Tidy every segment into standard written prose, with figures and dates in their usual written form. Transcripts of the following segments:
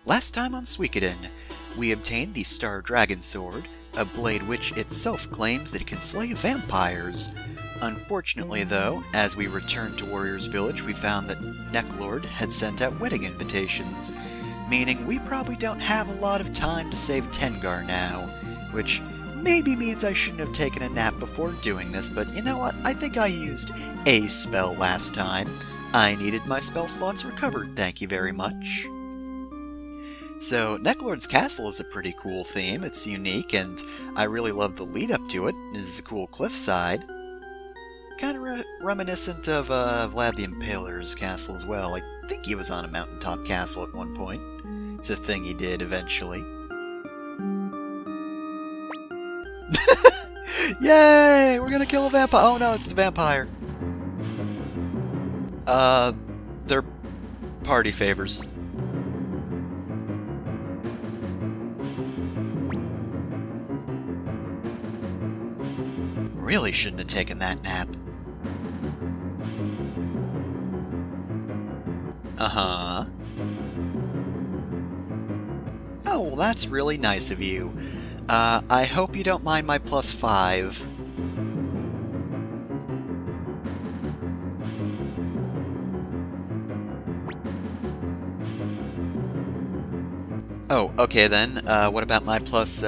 Last time on Suikoden, we obtained the Star Dragon Sword, a blade which itself claims that it can slay vampires. Unfortunately though, as we returned to Warrior's Village, we found that Necklord had sent out wedding invitations, meaning we probably don't have a lot of time to save Tengar now, which maybe means I shouldn't have taken a nap before doing this, but you know what, I think I used a spell last time. I needed my spell slots recovered, thank you very much. So, Necklord's Castle is a pretty cool theme, it's unique, and I really love the lead up to it. This is a cool cliffside. Kind of reminiscent of Vlad the Impaler's castle as well. I think he was on a mountaintop castle at one point. It's a thing he did eventually. Yay! We're gonna kill a vampire! Oh no, it's the vampire! They're party favors. Really shouldn't have taken that nap. Uh-huh. Oh, well that's really nice of you. I hope you don't mind my +5. Oh, okay then. What about my plus,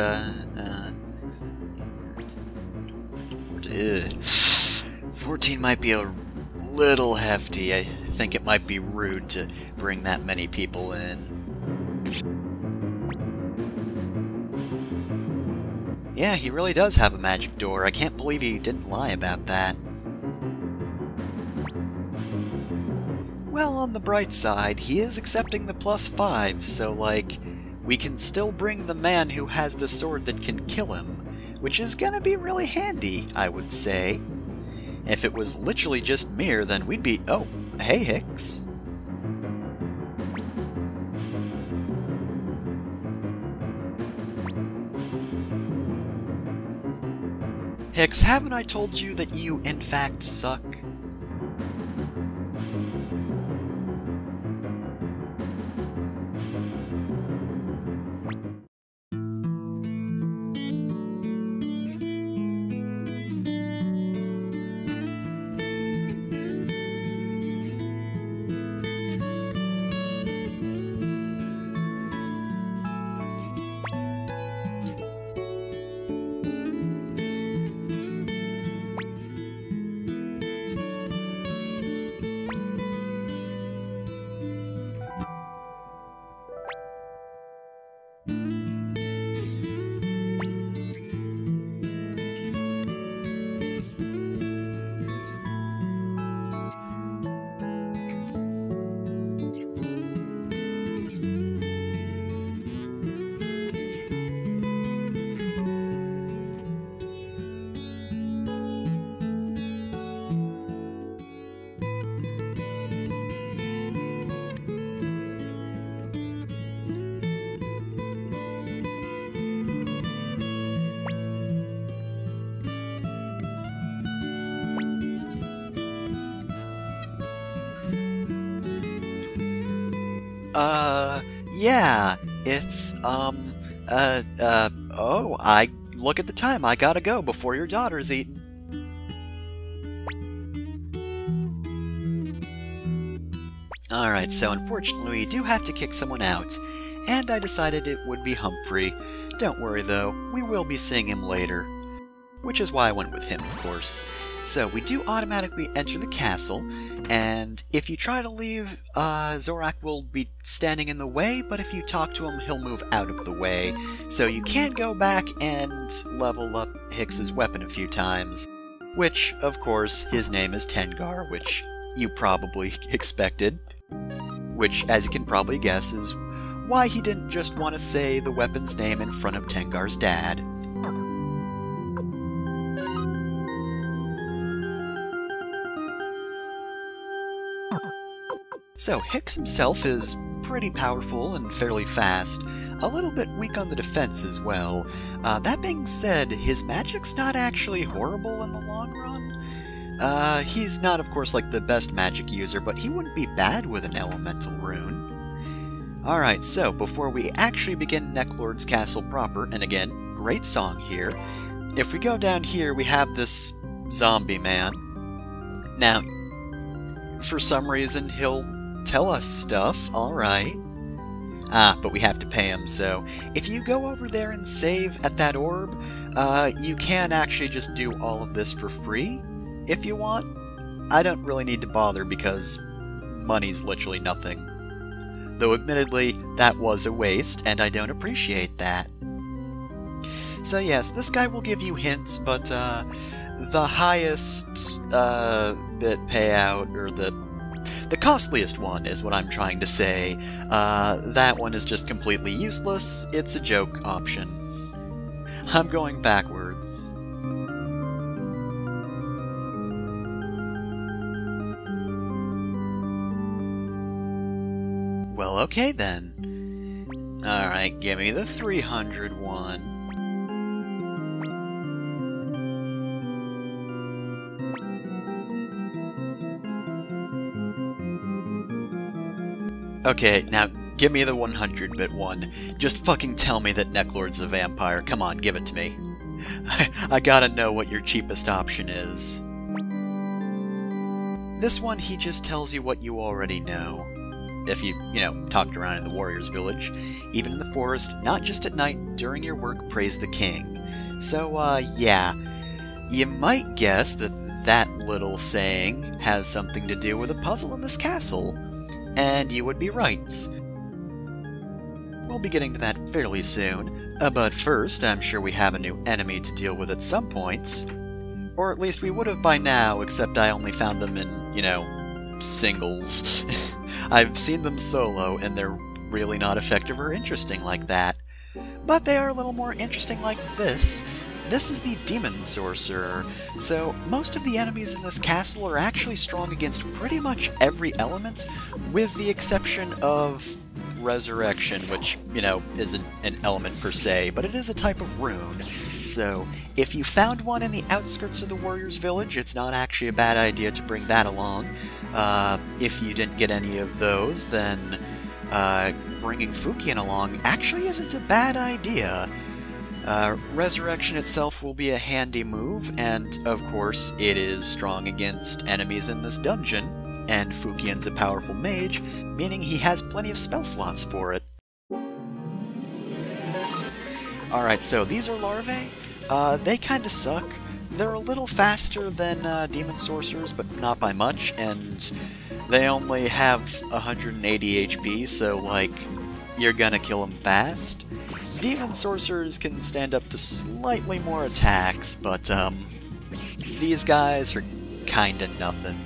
14 might be a little hefty. I think it might be rude to bring that many people in. Yeah, he really does have a magic door. I can't believe he didn't lie about that. Well, on the bright side, he is accepting the +5, so, like, we can still bring the man who has the sword that can kill him, which is gonna be really handy, I would say. If it was literally just Mir, then we'd be... Oh, hey, Hicks. Hicks, haven't I told you that you, in fact, suck? Yeah, it's, oh, look at the time, I gotta go before your daughter's eaten. Alright, so unfortunately we do have to kick someone out, and I decided it would be Humphrey. Don't worry though, we will be seeing him later. Which is why I went with him, of course. So, we do automatically enter the castle, and if you try to leave, Zorak will be standing in the way, but if you talk to him, he'll move out of the way. So you can go back and level up Hicks's weapon a few times. Which, of course, his name is Tengar, which you probably expected. Which, as you can probably guess, is why he didn't just want to say the weapon's name in front of Tengar's dad. So, Hicks himself is pretty powerful and fairly fast, a little bit weak on the defense as well. That being said, his magic's not actually horrible in the long run. He's not, of course, like the best magic user, but he wouldn't be bad with an elemental rune. Alright, so before we actually begin Necklord's castle proper, and again, great song here, if we go down here we have this zombie man. Now, for some reason he'll tell us stuff, alright. But we have to pay him, so if you go over there and save at that orb, you can actually just do all of this for free, if you want. I don't really need to bother because money's literally nothing. Though admittedly, that was a waste, and I don't appreciate that. So yes, this guy will give you hints, but the highest bit payout, or the costliest one is what I'm trying to say. That one is just completely useless. It's a joke option. I'm going backwards. Well, okay then. Alright, give me the 300 one. Okay, now give me the 100-bit one. Just fucking tell me that Necklord's a vampire. Come on, give it to me. I gotta know what your cheapest option is. This one, he just tells you what you already know. If you talked around in the warrior's village. Even in the forest, not just at night, during your work, praise the king. So, yeah. You might guess that that little saying has something to do with a puzzle in this castle. And you would be right. We'll be getting to that fairly soon, but first I'm sure we have a new enemy to deal with at some point. Or at least we would have by now, except I only found them in, singles. I've seen them solo, and they're really not effective or interesting like that. But they are a little more interesting like this. This is the Demon Sorcerer, so most of the enemies in this castle are actually strong against pretty much every element, with the exception of Resurrection, which, isn't an element per se, but it is a type of rune. So, if you found one in the outskirts of the warrior's village, it's not actually a bad idea to bring that along. If you didn't get any of those, then bringing Fukian along actually isn't a bad idea. Resurrection itself will be a handy move, and of course it is strong against enemies in this dungeon, and Fukian's a powerful mage, meaning he has plenty of spell slots for it. Alright, so these are larvae. They kinda suck. They're a little faster than Demon Sorcerers, but not by much, and they only have 180 HP, so, like, you're gonna kill them fast. Demon Sorcerers can stand up to slightly more attacks, but, these guys are kinda nothing.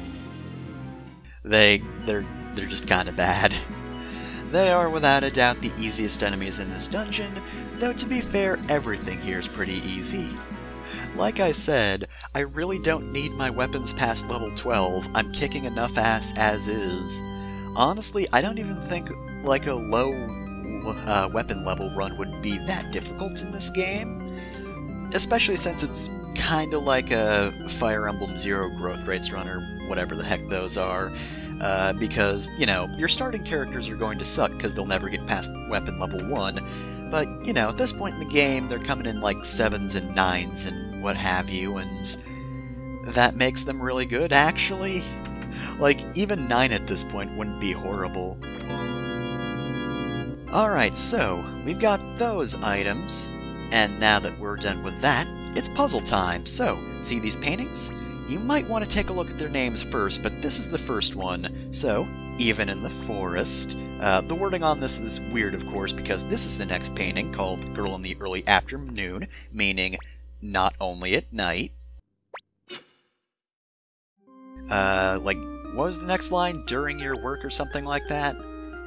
They're just kinda bad. They are without a doubt the easiest enemies in this dungeon, though to be fair, everything here is pretty easy. Like I said, I really don't need my weapons past level 12, I'm kicking enough ass as is. Honestly, I don't even think like a low weapon level run would be that difficult in this game, especially since it's kinda like a Fire Emblem Zero Growth Rates run, or whatever the heck those are, because, your starting characters are going to suck because they'll never get past weapon level 1, but, at this point in the game, they're coming in like 7s and 9s and what have you, and that makes them really good, actually. Like, even 9 at this point wouldn't be horrible. Alright, so, we've got those items, and now that we're done with that, it's puzzle time. So, see these paintings? You might want to take a look at their names first, but this is the first one. So, Even in the Forest. The wording on this is weird, of course, because this is the next painting, called Girl in the Early Afternoon, meaning not only at night. Like, what was the next line? During your work or something like that?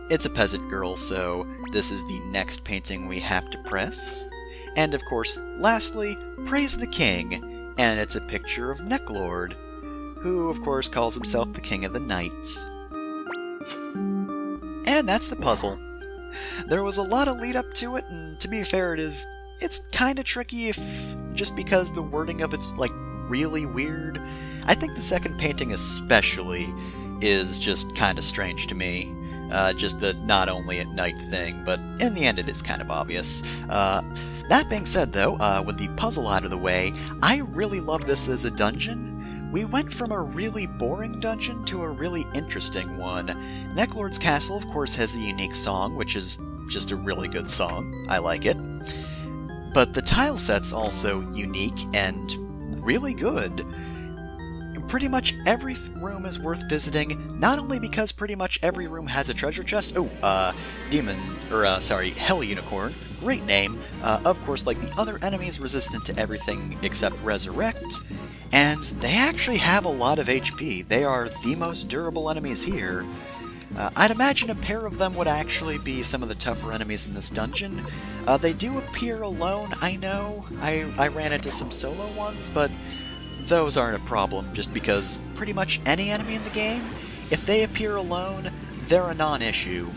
It's a peasant girl, so this is the next painting we have to press. And of course, lastly, Praise the King, and it's a picture of Necklord, who of course calls himself the King of the Knights. And that's the puzzle. There was a lot of lead up to it, and to be fair, it's kinda tricky just because the wording of it's like really weird. I think the second painting especially is just kinda strange to me. just the not only at night thing, but in the end it is kind of obvious. That being said, though, with the puzzle out of the way, I really love this as a dungeon. We went from a really boring dungeon to a really interesting one. Necklord's Castle, of course, has a unique song, which is just a really good song. I like it. But the tile set's also unique and really good. Pretty much every room is worth visiting, not only because pretty much every room has a treasure chest. Oh, Hell Unicorn. Great name. Of course, like the other enemies, resistant to everything except Resurrect. And they actually have a lot of HP. They are the most durable enemies here. I'd imagine a pair of them would actually be some of the tougher enemies in this dungeon. They do appear alone, I know. I ran into some solo ones, but those aren't a problem, just because pretty much any enemy in the game, if they appear alone, they're a non-issue.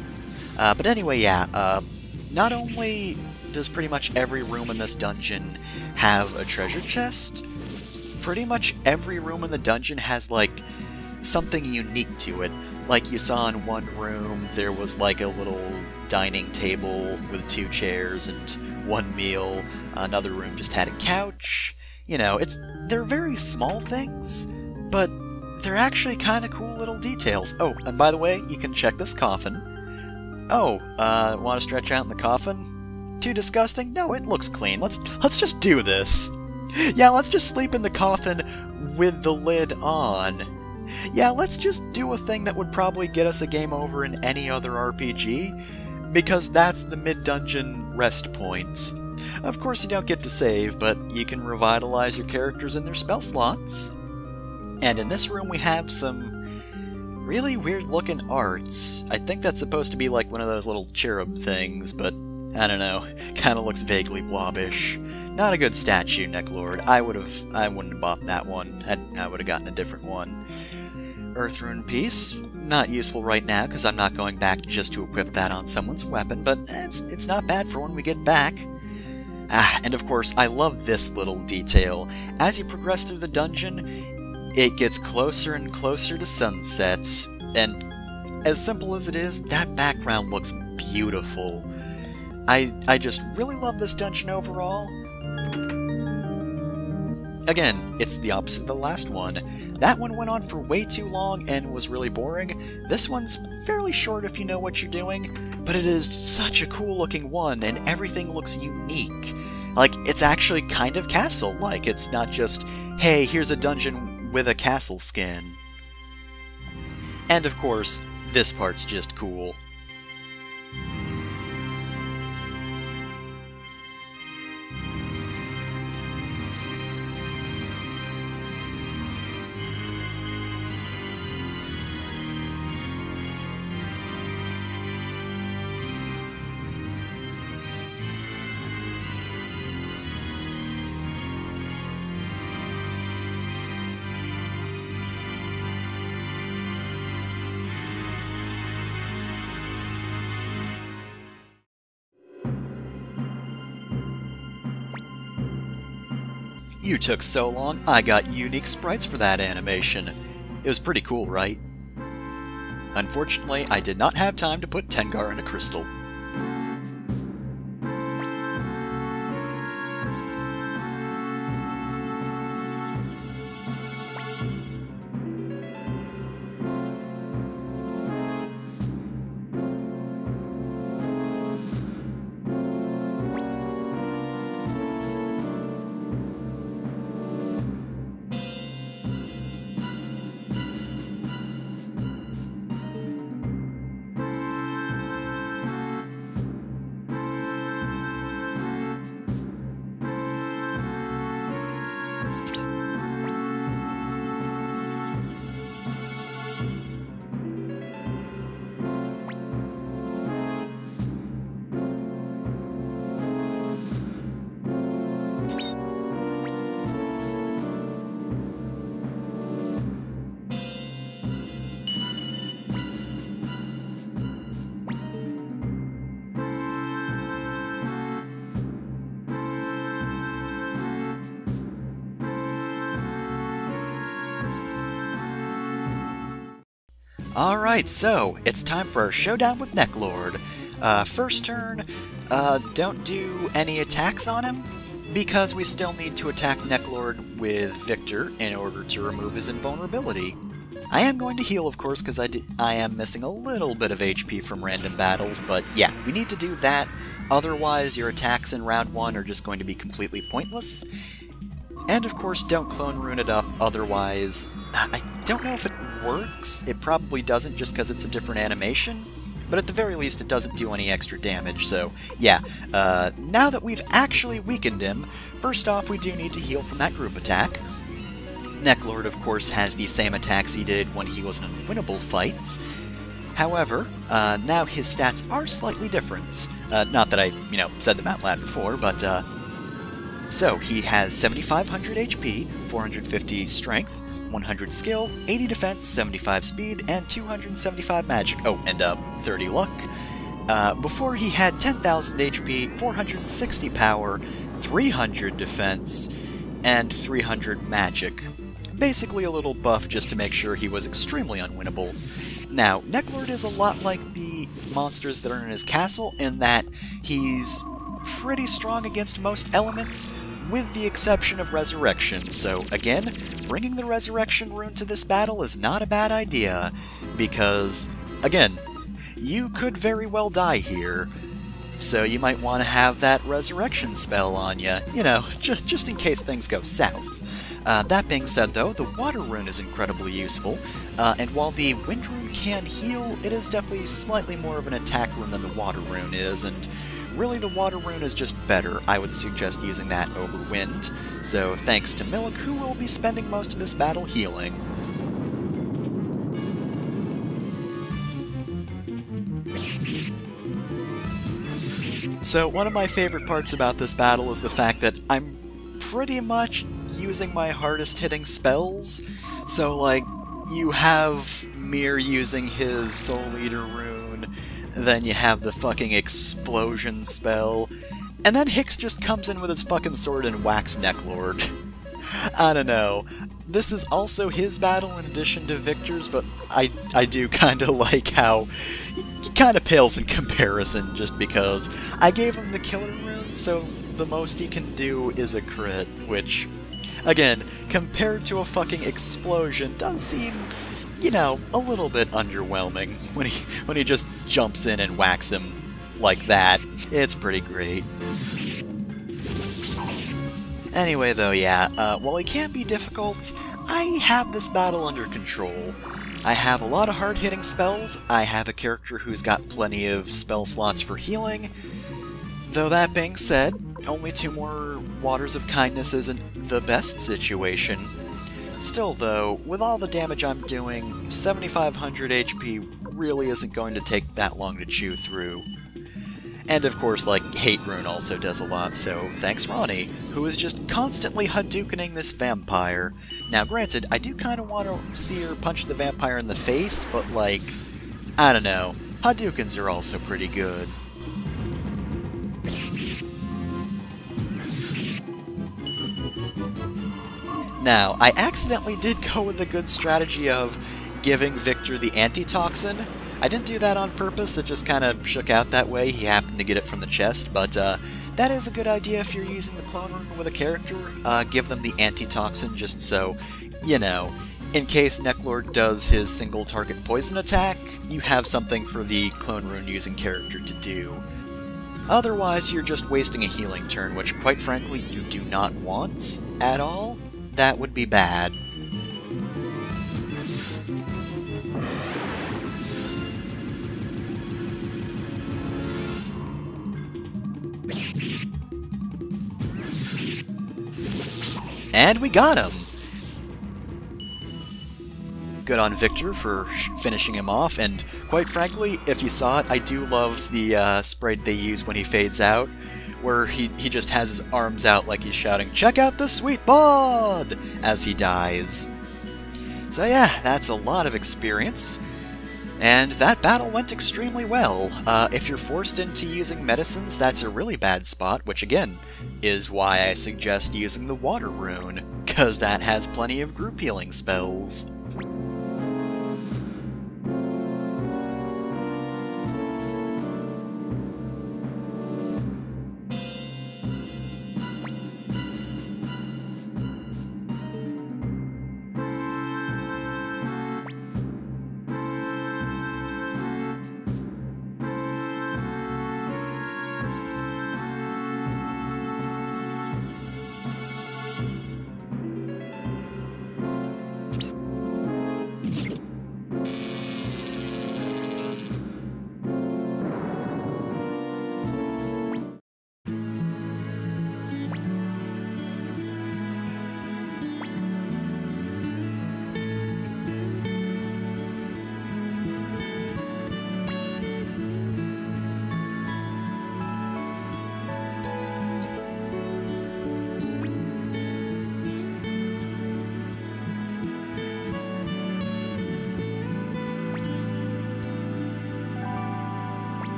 But anyway, yeah, not only does pretty much every room in this dungeon have a treasure chest, pretty much every room in the dungeon has, like, something unique to it. Like you saw in one room, there was like a little dining table with 2 chairs and 1 meal. Another room just had a couch. You know, they're very small things, but they're actually kind of cool little details. Oh, and by the way, you can check this coffin. Oh, want to stretch out in the coffin? Too disgusting? No, it looks clean. Let's just do this. Yeah, let's just sleep in the coffin with the lid on. Yeah, let's just do a thing that would probably get us a game over in any other RPG, because that's the mid-dungeon rest point. Of course you don't get to save, but you can revitalize your characters in their spell slots. And in this room we have some really weird-looking arts. I think that's supposed to be like one of those little cherub things, but I don't know, kinda looks vaguely blobbish. Not a good statue, Necklord. I wouldn't have bought that one. I would have gotten a different one. Earthrune Piece. Not useful right now, because I'm not going back just to equip that on someone's weapon, but it's not bad for when we get back. And of course, I love this little detail. As you progress through the dungeon, it gets closer and closer to sunsets, and as simple as it is, that background looks beautiful. I just really love this dungeon overall. Again, it's the opposite of the last one. That one went on for way too long and was really boring. This one's fairly short if you know what you're doing, but it is such a cool looking one and everything looks unique. Like, it's actually kind of castle-like. It's not just, hey, here's a dungeon with a castle skin. And of course, this part's just cool. You took so long, I got unique sprites for that animation. It was pretty cool, right? Unfortunately, I did not have time to put Tengar in a crystal. Alright, so it's time for our showdown with Necklord. First turn, don't do any attacks on him, because we still need to attack Necklord with Victor in order to remove his invulnerability. I am going to heal, of course, because I am missing a little bit of HP from random battles, but yeah, we need to do that. Otherwise, your attacks in round 1 are just going to be completely pointless. And of course, don't Clone Rune it up, otherwise... I don't know if it works. It probably doesn't, just because it's a different animation. But at the very least, it doesn't do any extra damage, so yeah. Now that we've actually weakened him, first off, we do need to heal from that group attack. Necklord, of course, has the same attacks he did when he was in unwinnable fights. However, now his stats are slightly different. Not that I, said them out loud before, but, so, he has 7,500 HP, 450 Strength, 100 Skill, 80 Defense, 75 Speed, and 275 Magic. Oh, and, 30 Luck. Before he had 10,000 HP, 460 Power, 300 Defense, and 300 Magic. Basically a little buff just to make sure he was extremely unwinnable. Now, Necklord is a lot like the monsters that are in his castle in that he's pretty strong against most elements, with the exception of Resurrection. So again, bringing the Resurrection rune to this battle is not a bad idea, because, again, you could very well die here. So you might want to have that Resurrection spell on you, just in case things go south. That being said, though, the Water Rune is incredibly useful, and while the Wind Rune can heal, it is definitely slightly more of an attack rune than the Water Rune is, and really the Water Rune is just better. I would suggest using that over Wind, so thanks to Milik, who will be spending most of this battle healing. So one of my favorite parts about this battle is the fact that I'm pretty much using my hardest hitting spells. So like, you have Mir using his Soul Eater rune, then you have the fucking Explosion spell, and then Hicks just comes in with his fucking sword and whacks Necklord. I don't know. This is also his battle in addition to Victor's, but I do kinda like how he kinda pales in comparison, just because I gave him the Killer rune, so the most he can do is a crit, which, again, compared to a fucking Explosion, does seem, a little bit underwhelming when he just jumps in and whacks him like that. It's pretty great. Anyway, though, yeah, while it can be difficult, I have this battle under control. I have a lot of hard-hitting spells, I have a character who's got plenty of spell slots for healing, though that being said, only 2 more Waters of Kindness isn't the best situation. Still, though, with all the damage I'm doing, 7,500 HP really isn't going to take that long to chew through. And of course, Hate Rune also does a lot, so thanks Ronnie, who is just constantly Hadoukening this vampire. Now granted, I do kinda want to see her punch the vampire in the face, but I don't know, Hadoukens are also pretty good. Now, I accidentally did go with the good strategy of giving Victor the antitoxin. I didn't do that on purpose, it just kind of shook out that way. He happened to get it from the chest, but that is a good idea if you're using the Clone Rune with a character. Give them the antitoxin just so, in case Necklord does his single target poison attack, you have something for the Clone Rune using character to do. Otherwise, you're just wasting a healing turn, which quite frankly you do not want at all. That would be bad. And we got him! Good on Victor for finishing him off, and quite frankly, if you saw it, I do love the spray they use when he fades out, where he just has his arms out like he's shouting, "Check out the sweet bod!" as he dies. So yeah, that's a lot of experience. And that battle went extremely well. If you're forced into using medicines, that's a really bad spot, which again, is why I suggest using the Water Rune, cause that has plenty of group healing spells.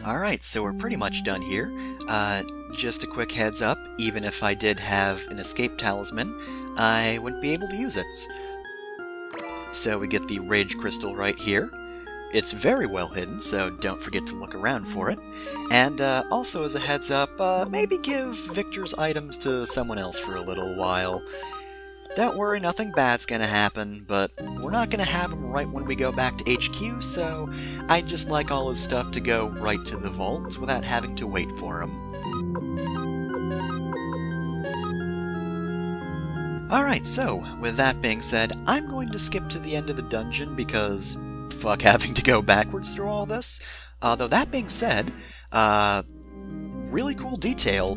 Alright, so we're pretty much done here. Just a quick heads up, even if I did have an escape talisman, I wouldn't be able to use it. So we get the Rage Crystal right here. It's very well hidden, so don't forget to look around for it. And also as a heads up, maybe give Victor's items to someone else for a little while. Don't worry, nothing bad's gonna happen, but we're not gonna have him right when we go back to HQ, so I'd just like all his stuff to go right to the vault without having to wait for him. Alright, so, with that being said, I'm going to skip to the end of the dungeon because fuck having to go backwards through all this. Though that being said, really cool detail.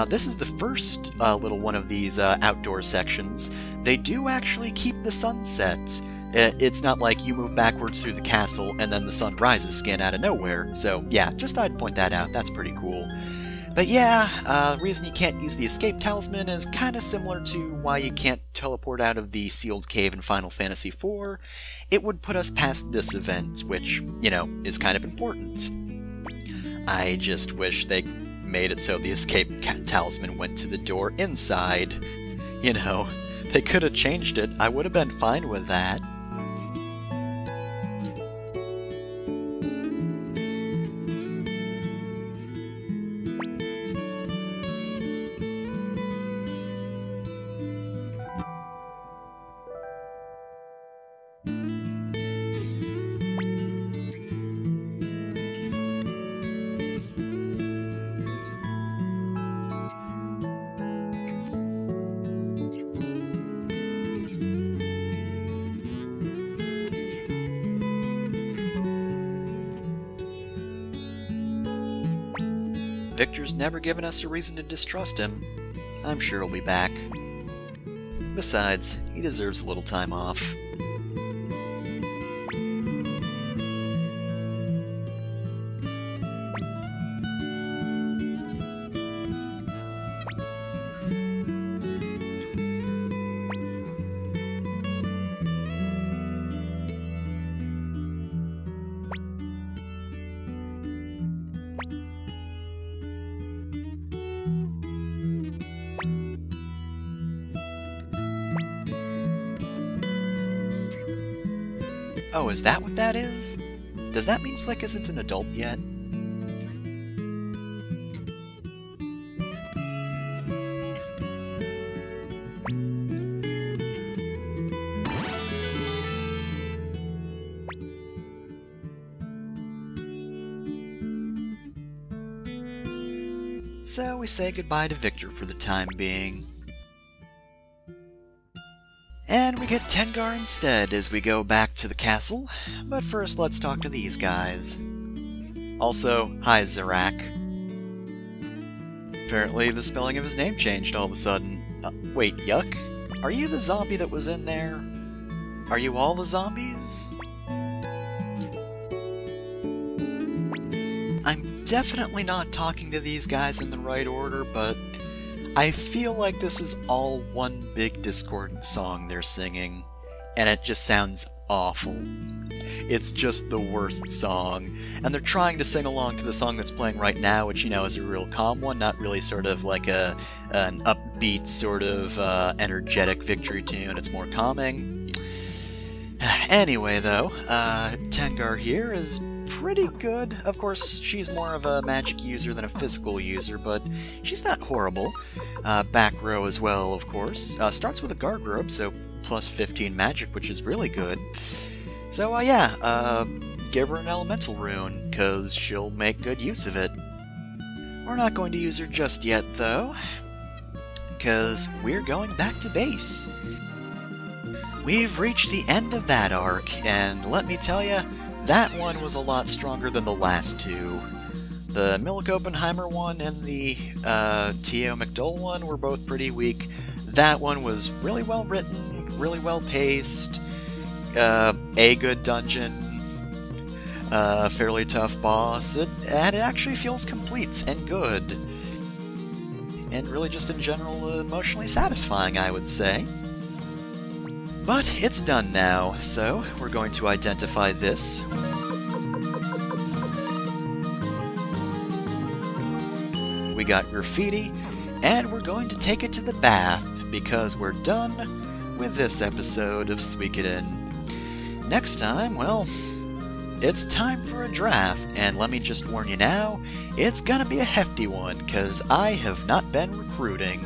This is the first little one of these outdoor sections. They do actually keep the sunset. It's not like you move backwards through the castle and then the sun rises again out of nowhere. So yeah, just thought I'd point that out. That's pretty cool. But yeah, the reason you can't use the escape talisman is kind of similar to why you can't teleport out of the sealed cave in Final Fantasy IV. It would put us past this event, which, you know, is kind of important. I just wish they made it so the escape talisman went to the door inside. You know, they could have changed it. I would have been fine with that. Victor's never given us a reason to distrust him. I'm sure he'll be back. Besides, he deserves a little time off. Oh, is that what that is? Does that mean Flick isn't an adult yet? So we say goodbye to Victor for the time being. And we get Tengar instead as we go back to the castle, but first let's talk to these guys. Also, hi Zarak. Apparently the spelling of his name changed all of a sudden. Wait, Yuck? Are you the zombie that was in there? Are you all the zombies? I'm definitely not talking to these guys in the right order, but I feel like this is all one big discordant song they're singing, and it just sounds awful. It's just the worst song, and they're trying to sing along to the song that's playing right now, which, you know, is a real calm one, not really sort of like an upbeat sort of energetic victory tune. It's more calming. Anyway, though, Tengar here is pretty good. Of course, she's more of a magic user than a physical user, but she's not horrible. Back row as well, of course. Starts with a guard robe, so plus 15 magic, which is really good. So, yeah, give her an elemental rune, because she'll make good use of it. We're not going to use her just yet, though, because we're going back to base. We've reached the end of that arc, and let me tell you, that one was a lot stronger than the last two. The Milik Oppenheimer one and the T.O. McDowell one were both pretty weak. That one was really well written, really well paced, a good dungeon, fairly tough boss, and it actually feels complete and good. And really just in general emotionally satisfying, I would say. But it's done now, so we're going to identify this. we got graffiti, and we're going to take it to the bath, because we're done with this episode of Suikoden. Next time, well, it's time for a draft, and let me just warn you now, it's gonna be a hefty one, because I have not been recruiting.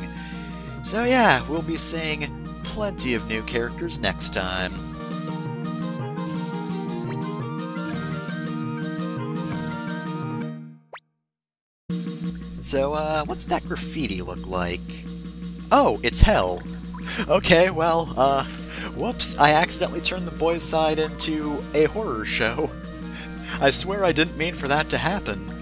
So yeah, we'll be seeing plenty of new characters next time. So, what's that graffiti look like? Oh, it's hell. Okay, well, whoops, I accidentally turned the boys' side into a horror show. I swear I didn't mean for that to happen.